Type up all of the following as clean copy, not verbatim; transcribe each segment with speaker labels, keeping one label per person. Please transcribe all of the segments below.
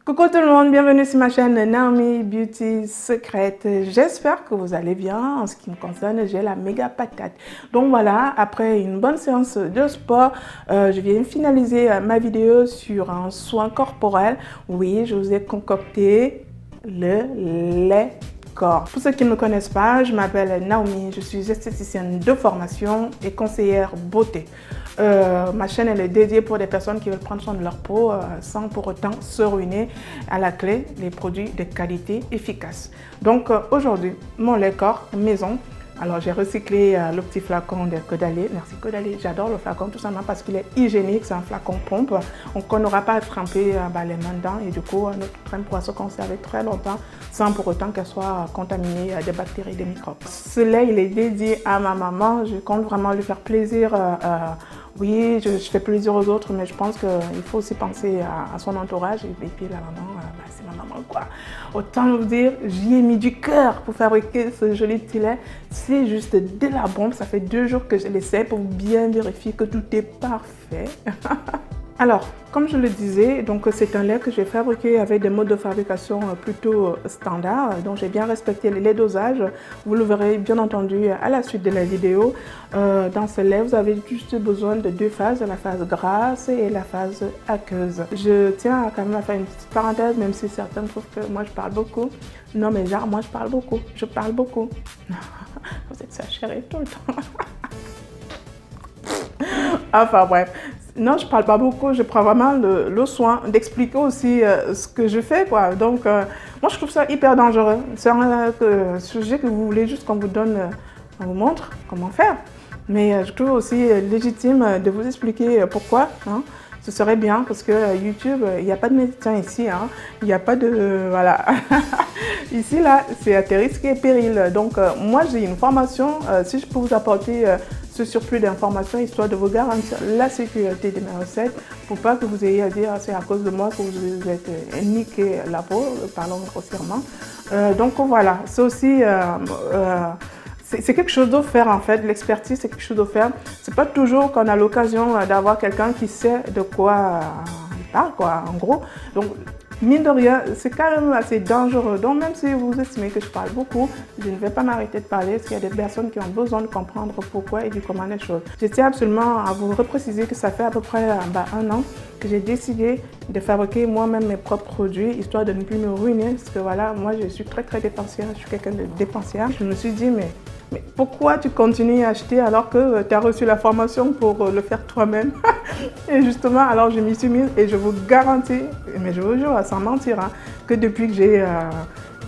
Speaker 1: Coucou tout le monde, bienvenue sur ma chaîne Naomi Beauty Secret. J'espère que vous allez bien. En ce qui me concerne, j'ai la méga patate. Donc voilà, après une bonne séance de sport, je viens finaliser ma vidéo sur un soin corporel. Oui, je vous ai concocté le lait corps. Pour ceux qui ne me connaissent pas, je m'appelle Naomi, je suis esthéticienne de formation et conseillère beauté. Ma chaîne elle est dédiée pour des personnes qui veulent prendre soin de leur peau sans pour autant se ruiner. À la clé, les produits de qualité efficace. Donc aujourd'hui, mon lait corps maison. Alors j'ai recyclé le petit flacon de Caudalie. Merci Caudalie, j'adore le flacon tout simplement parce qu'il est hygiénique, c'est un flacon pompe. Donc on n'aura pas à tremper les mains dedans et du coup notre crème pourra se conserver très longtemps sans pour autant qu'elle soit contaminée des bactéries et des microbes. Ce lait il est dédié à ma maman, je compte vraiment lui faire plaisir. Oui, je fais plaisir aux autres, mais je pense qu'il faut aussi penser à son entourage. Et puis la maman, c'est ma maman quoi. Autant vous dire, j'y ai mis du cœur pour fabriquer ce joli petit lait. C'est juste de la bombe. Ça fait 2 jours que je l'essaie pour bien vérifier que tout est parfait. Alors, comme je le disais, c'est un lait que j'ai fabriqué avec des modes de fabrication plutôt standards. Donc, j'ai bien respecté les dosages. Vous le verrez bien entendu à la suite de la vidéo. Dans ce lait, vous avez juste besoin de 2 phases, la phase grasse et la phase aqueuse. Je tiens quand même à faire une petite parenthèse, même si certains trouvent que moi je parle beaucoup. Non, mais genre, moi je parle beaucoup. Je parle beaucoup. Vous êtes sa chérie tout le temps. Enfin bref. Non, je parle pas beaucoup, je prends vraiment le soin d'expliquer aussi ce que je fais, quoi. Donc, moi, je trouve ça hyper dangereux. C'est un sujet que vous voulez juste qu'on vous donne, on vous montre comment faire. Mais je trouve aussi légitime de vous expliquer pourquoi. Hein. Ce serait bien parce que YouTube, il n'y a pas de médecin ici. Hein. Il n'y a pas de... Voilà. Ici, là, c'est à tes risques et périls. Donc, moi, j'ai une formation. Si je peux vous apporter ce surplus d'informations, histoire de vous garantir la sécurité de mes recettes, pour pas que vous ayez à dire c'est à cause de moi que vous êtes niqué la peau, parlons grossièrement. Donc, voilà. C'est aussi... c'est quelque chose d'offert en fait, l'expertise c'est quelque chose d'offert. C'est pas toujours qu'on a l'occasion d'avoir quelqu'un qui sait de quoi il parle quoi, en gros. Donc mine de rien, c'est quand même assez dangereux. Donc même si vous estimez que je parle beaucoup, je ne vais pas m'arrêter de parler parce qu'il y a des personnes qui ont besoin de comprendre pourquoi et du comment les choses. Je tiens absolument à vous repréciser que ça fait à peu près 1 an que j'ai décidé de fabriquer moi-même mes propres produits, histoire de ne plus me ruiner. Parce que voilà, moi je suis très dépensière, je suis quelqu'un de dépensière. Je me suis dit mais pourquoi tu continues à acheter alors que tu as reçu la formation pour le faire toi-même? Et justement, alors je m'y suis mise et je vous garantis, mais je vous jure sans mentir, hein, que depuis que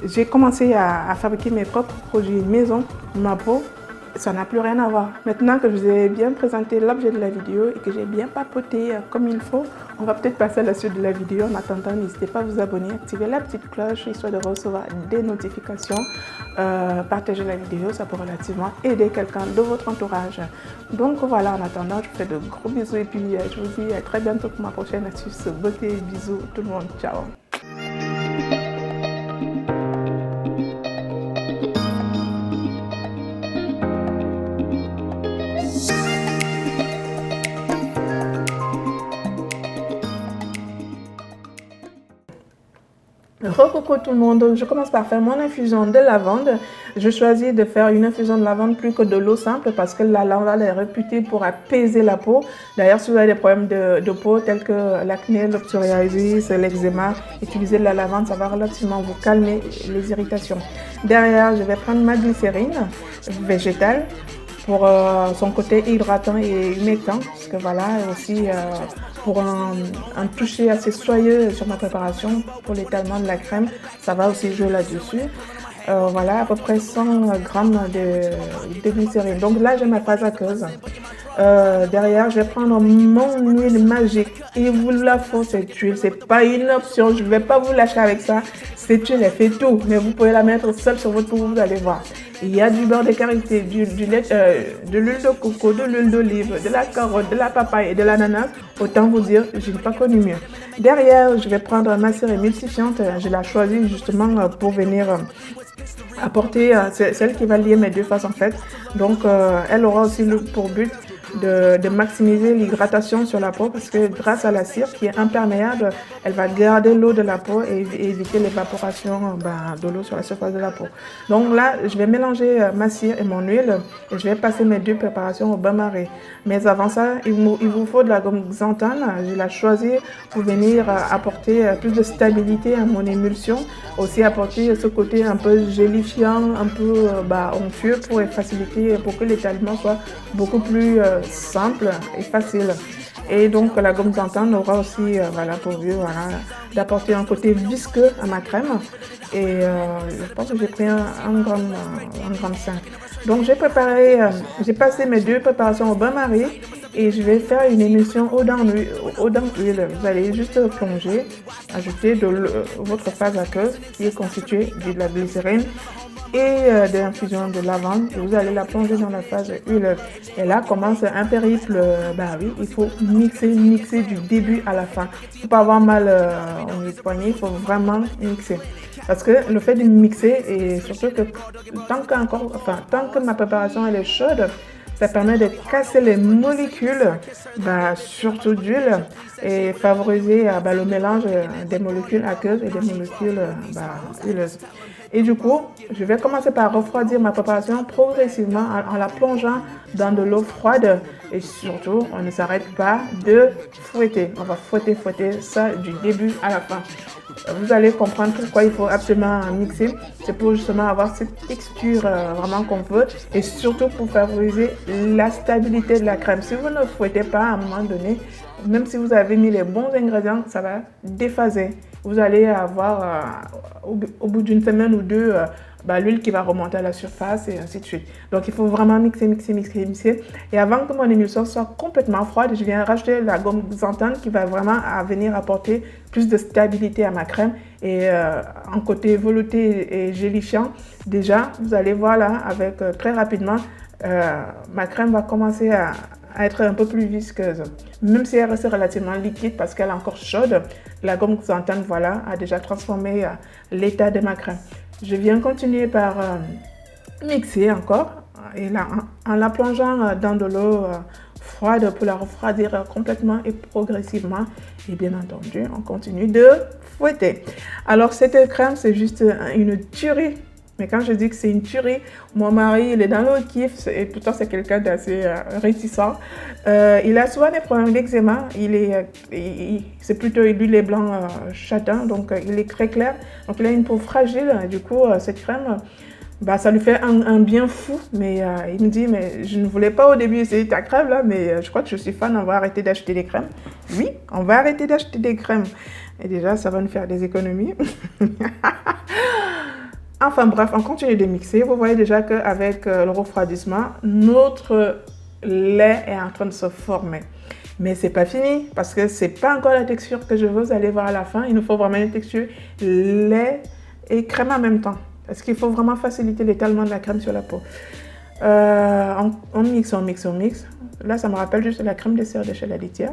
Speaker 1: j'ai commencé à fabriquer mes propres produits maison, ma peau, ça n'a plus rien à voir. Maintenant que je vous ai bien présenté l'objet de la vidéo et que j'ai bien papoté comme il faut, on va peut-être passer à la suite de la vidéo. En attendant, n'hésitez pas à vous abonner, activer la petite cloche histoire de recevoir des notifications. Partagez la vidéo, ça peut relativement aider quelqu'un de votre entourage. Donc voilà, en attendant, je vous fais de gros bisous et puis je vous dis à très bientôt pour ma prochaine astuce beauté. Bisous tout le monde, ciao. Coucou tout le monde, je commence par faire mon infusion de lavande. Je choisis de faire une infusion de lavande plus que de l'eau simple parce que la lavande est réputée pour apaiser la peau. D'ailleurs, si vous avez des problèmes de peau tels que l'acné, le psoriasis, l'eczéma, utilisez de la lavande, ça va relativement vous calmer les irritations. Derrière, je vais prendre ma glycérine végétale pour son côté hydratant et humectant, parce que voilà, aussi pour un toucher assez soyeux sur ma préparation pour l'étalement de la crème, ça va aussi jouer là-dessus. Voilà, à peu près 100 g de glycérine. Donc là, j'ai ma phase aqueuse. Derrière, je vais prendre mon huile magique. Il vous la faut cette huile, c'est pas une option. Je ne vais pas vous lâcher avec ça. Cette huile, elle fait tout, mais vous pouvez la mettre seule sur votre peau, vous allez voir. Il y a du beurre de karité, de l'huile de coco, de l'huile d'olive, de la carotte, de la papaye et de l'ananas. Autant vous dire, je n'ai pas connu mieux. Derrière, je vais prendre ma cire émulsifiante. Je l'ai choisie justement pour venir apporter, c'est celle qui va lier mes 2 faces en fait. Donc, elle aura aussi pour but de maximiser l'hydratation sur la peau parce que grâce à la cire qui est imperméable, elle va garder l'eau de la peau et éviter l'évaporation de l'eau sur la surface de la peau. Donc là, je vais mélanger ma cire et mon huile et je vais passer mes deux préparations au bain-marie. Mais avant ça, il vous faut de la gomme xanthane. Je l'ai choisie pour venir apporter plus de stabilité à mon émulsion, aussi apporter ce côté un peu gélifiant, un peu onctueux pour faciliter, pour que l'étalement soit beaucoup plus simple et facile. Et donc la gomme xanthane aura aussi pour but d'apporter un côté visqueux à ma crème. Et je pense que j'ai pris un gramme 5. Donc j'ai passé mes deux préparations au bain-marie et je vais faire une émulsion eau dans l'huile. Vous allez juste plonger, ajouter votre phase aqueuse qui est constituée de la glycérine et de l'infusion de lavande. Et vous allez la plonger dans la phase huile. Et là commence un périple. Il faut mixer du début à la fin. Il ne faut pas avoir mal au poignet, il faut vraiment mixer. Parce que le fait de mixer, et surtout que tant que ma préparation elle est chaude, ça permet de casser les molécules, surtout d'huile, et favoriser le mélange des molécules aqueuses et des molécules huileuses. Et du coup, je vais commencer par refroidir ma préparation progressivement en la plongeant dans de l'eau froide. Et surtout, on ne s'arrête pas de fouetter. On va fouetter ça du début à la fin. Vous allez comprendre pourquoi il faut absolument mixer. C'est pour justement avoir cette texture vraiment qu'on veut et surtout pour favoriser la stabilité de la crème. Si vous ne fouettez pas à un moment donné, même si vous avez mis les bons ingrédients, ça va déphaser. Vous allez avoir au bout d'une semaine ou deux l'huile qui va remonter à la surface et ainsi de suite. Donc il faut vraiment mixer. Et avant que mon émulsion soit complètement froide, je viens rajouter la gomme xanthane qui va vraiment venir apporter plus de stabilité à ma crème. Et en côté velouté et gélifiant, déjà vous allez voir là avec très rapidement, ma crème va commencer à être un peu plus visqueuse. Même si elle reste relativement liquide parce qu'elle est encore chaude, la gomme xanthane a déjà transformé l'état de ma crème. Je viens continuer par mixer encore et là en la plongeant dans de l'eau froide pour la refroidir complètement et progressivement. Et bien entendu, on continue de fouetter. Alors cette crème, c'est juste une tuerie. Mais quand je dis que c'est une tuerie, mon mari, il est dans le kiff et pourtant c'est quelqu'un d'assez réticent. Il a souvent des problèmes d'eczéma. C'est plutôt du lait blanc châtain, donc il est très clair. Donc il a une peau fragile. Du coup, cette crème, ça lui fait un bien fou. Mais il me dit, mais je ne voulais pas au début essayer ta crème là, mais je crois que je suis fan, on va arrêter d'acheter des crèmes. Oui, on va arrêter d'acheter des crèmes. Et déjà, ça va nous faire des économies. Enfin bref, on continue de mixer. Vous voyez déjà qu'avec le refroidissement, notre lait est en train de se former. Mais c'est pas fini parce que c'est pas encore la texture que je veux. Vous allez voir à la fin, il nous faut vraiment une texture lait et crème en même temps. Parce qu'il faut vraiment faciliter l'étalement de la crème sur la peau. On mixe. Là, ça me rappelle juste la crème dessert de chez la laitière.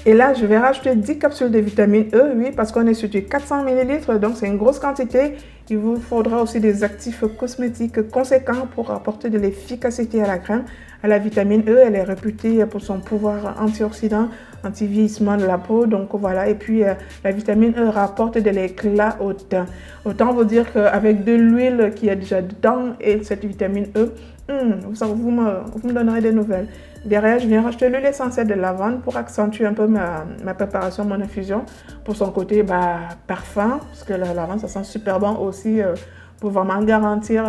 Speaker 1: Et là, je vais rajouter 10 capsules de vitamine E, oui, parce qu'on est sur du 400 ml, donc c'est une grosse quantité. Il vous faudra aussi des actifs cosmétiques conséquents pour apporter de l'efficacité à la crème. La vitamine E, elle est réputée pour son pouvoir antioxydant, anti-vieillissement de la peau, donc voilà. Et puis, la vitamine E rapporte de l'éclat au teint. Autant vous dire qu'avec de l'huile qui est déjà dedans et cette vitamine E, vous me donnerez des nouvelles. Derrière, je viens rajouter l'huile essentielle de lavande pour accentuer un peu ma préparation, mon infusion, pour son côté parfum, parce que la lavande, ça sent super bon aussi, pour vraiment garantir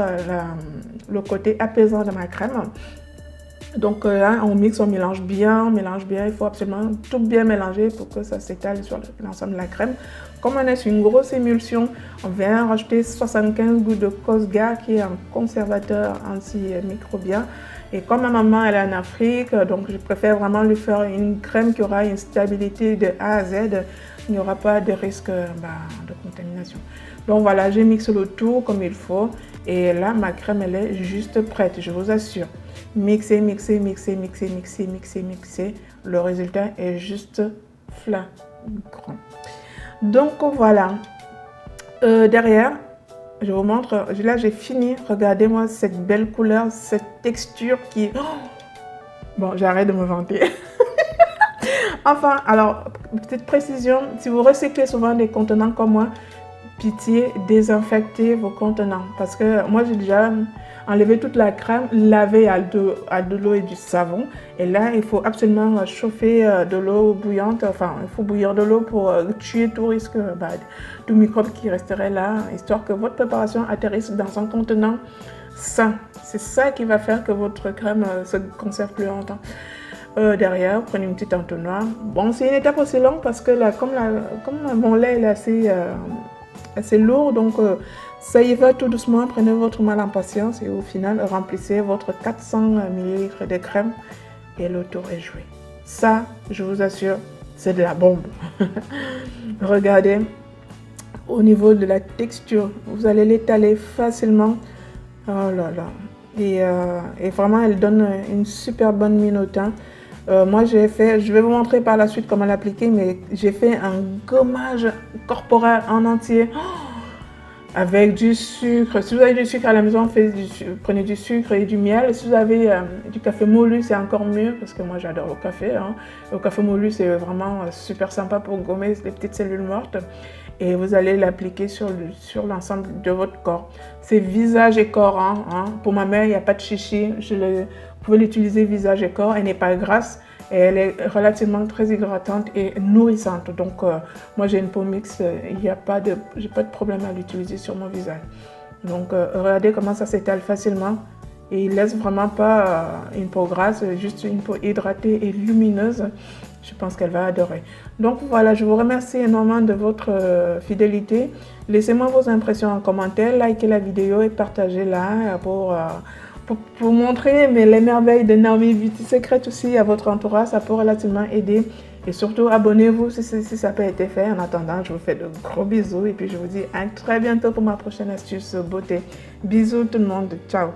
Speaker 1: le côté apaisant de ma crème. Donc là, on mélange bien. Il faut absolument tout bien mélanger pour que ça s'étale sur l'ensemble de la crème. Comme on est sur une grosse émulsion, on vient rajouter 75 gouttes de Cosga, qui est un conservateur antimicrobien. Et comme ma maman elle est en Afrique, donc je préfère vraiment lui faire une crème qui aura une stabilité de A à Z. Il n'y aura pas de risque de contamination. Donc voilà, je mixe le tout comme il faut. Et là, ma crème, elle est juste prête, je vous assure. Mixer. Le résultat est juste flagrant. Donc voilà. Derrière, je vous montre. Là, j'ai fini. Regardez-moi cette belle couleur, cette texture qui est Bon, j'arrête de me vanter. Enfin, alors, petite précision, si vous recyclez souvent des contenants comme moi, pitié, désinfectez vos contenants. Parce que moi, j'ai déjà enlevé toute la crème, lavé à de l'eau et du savon. Et là, il faut absolument chauffer de l'eau bouillante. Enfin, il faut bouillir de l'eau pour tuer tout risque, tout microbe qui resterait là, histoire que votre préparation atterrisse dans un contenant sain. C'est ça qui va faire que votre crème se conserve plus longtemps. Derrière, prenez une petite entonnoir. Bon, c'est une étape aussi longue parce que là, comme mon lait est assez lourd, donc ça y va tout doucement. Prenez votre mal en patience et au final, remplissez votre 400 ml de crème et le tour est joué. Ça, je vous assure, c'est de la bombe. Regardez, au niveau de la texture, vous allez l'étaler facilement. Oh là là. Et vraiment, elle donne une super bonne mine au teint. Moi, je vais vous montrer par la suite comment l'appliquer, mais j'ai fait un gommage corporel en entier avec du sucre. Si vous avez du sucre à la maison, prenez du sucre et du miel. Si vous avez du café moulu, c'est encore mieux parce que moi, j'adore le café. Hein. Le café moulu, c'est vraiment super sympa pour gommer les petites cellules mortes. Et vous allez l'appliquer sur l'ensemble de votre corps. C'est visage et corps. Hein. Pour ma mère, il n'y a pas de chichi. Vous pouvez l'utiliser visage et corps. Elle n'est pas grasse et elle est relativement très hydratante et nourrissante. Donc, moi, j'ai une peau mixte. J'ai pas de problème à l'utiliser sur mon visage. Donc, regardez comment ça s'étale facilement. Et il ne laisse vraiment pas une peau grasse, juste une peau hydratée et lumineuse. Je pense qu'elle va adorer. Donc voilà, je vous remercie énormément de votre fidélité. Laissez-moi vos impressions en commentaire, likez la vidéo et partagez-la pour montrer les merveilles de Naomi Beauty Secret aussi à votre entourage. Ça peut relativement aider. Et surtout, abonnez-vous si ça peut être fait. En attendant, je vous fais de gros bisous et puis je vous dis à très bientôt pour ma prochaine astuce beauté. Bisous tout le monde. Ciao.